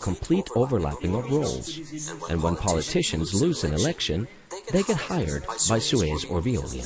complete overlapping of roles. And when politicians lose an election, they get hired by SUEZU or Veolie.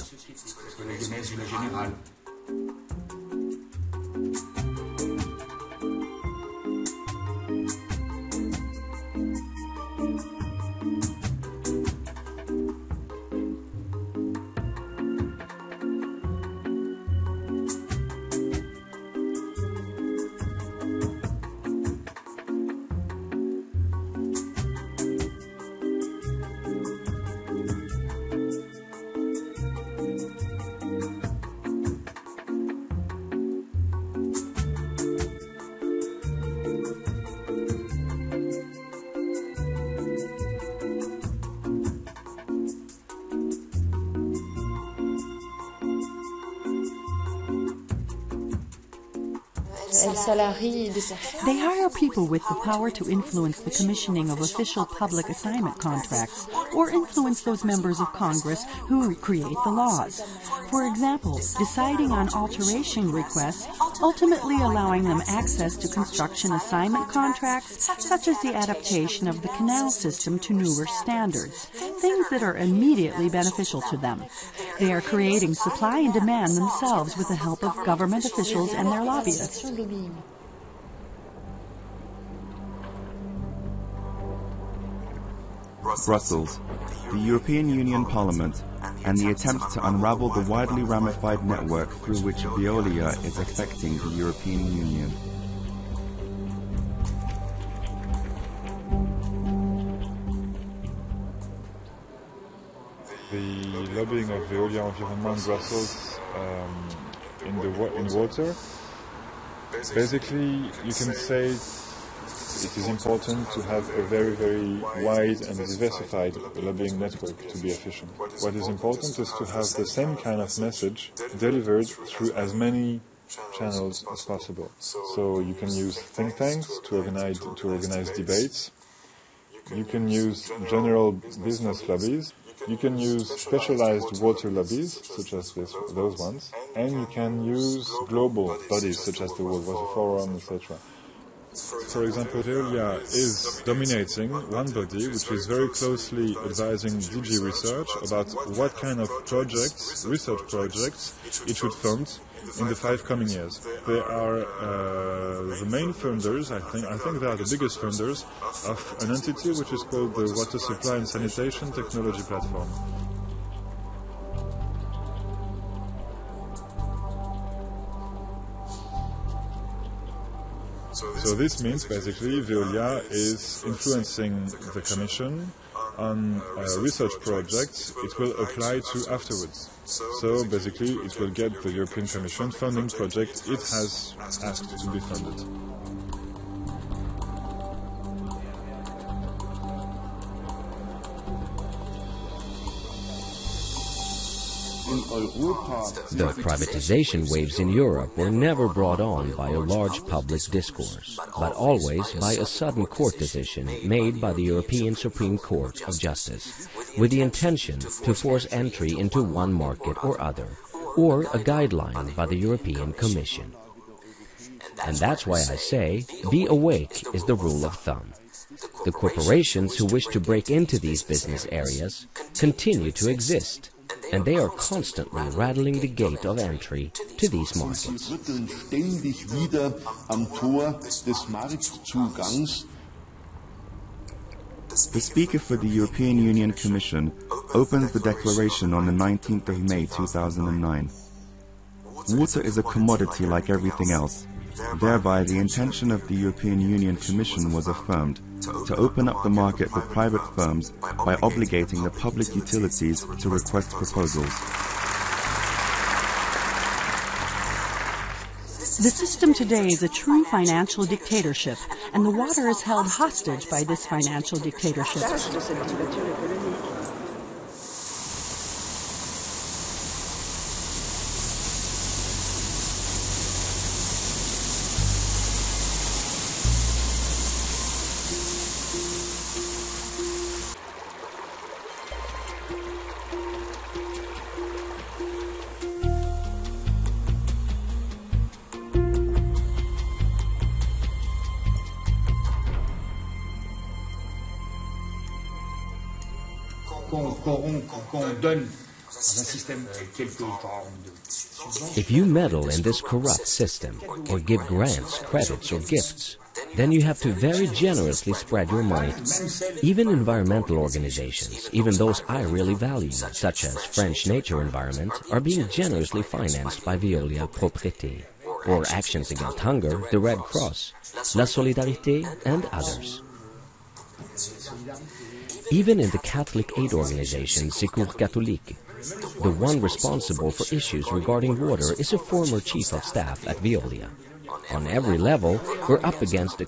They hire people with the power to influence the commissioning of official public assignment contracts or influence those members of Congress who create the laws. For example, deciding on alteration requests, ultimately allowing them access to construction assignment contracts, such as the adaptation of the canal system to newer standards, things that are immediately beneficial to them. They are creating supply and demand themselves with the help of government officials and their lobbyists. Brussels, the European Union Parliament, and the attempt to unravel the widely ramified network through which Veolie is affecting the European Union. The lobbying of Veolie Environnement in Brussels in water, basically you can say it is important to have a very, very wide and diversified lobbying network to be efficient. What is important is to have the same kind of message delivered through as many channels as possible. So you can use think tanks to organize debates. You can use general business lobbies. You can use specialized water lobbies, such as those ones. And you can use global bodies, such as the World Water Forum, etc. For example, Veolie is dominating one body which is very closely advising DG Research about what kind of projects, research projects, it should fund in the 5 coming years. They are the main funders, I think they are the biggest funders of an entity which is called the Water Supply and Sanitation Technology Platform. So this means basically Veolie is influencing the Commission on research projects it will apply to afterwards. So basically it will get the European Commission funding projects it has asked to be funded. The privatization waves in Europe were never brought on by a large public discourse, but always by a sudden court decision made by the European Supreme Court of Justice, with the intention to force entry into one market or other, or a guideline by the European Commission. And that's why I say, be awake is the rule of thumb. The corporations who wish to break into these business areas continue to exist, and they are constantly rattling the gate of entry to these markets. The Speaker for the European Union Commission opens the declaration on the 19th of May 2009. Water is a commodity like everything else. Thereby, the intention of the European Union Commission was affirmed to open up the market for private firms by obligating the public utilities to request proposals. The system today is a true financial dictatorship, and the water is held hostage by this financial dictatorship. If you meddle in this corrupt system, or give grants, credits, or gifts, then you have to very generously spread your money. Even environmental organizations, even those I really value, such as French Nature Environment, are being generously financed by Veolie, Politici, or Actions Against Hunger, the Red Cross, La Solidarité, and others. Even in the Catholic aid organization Secours Catholique, the one responsible for issues regarding water is a former chief of staff at Veolie. On every level, we're up against the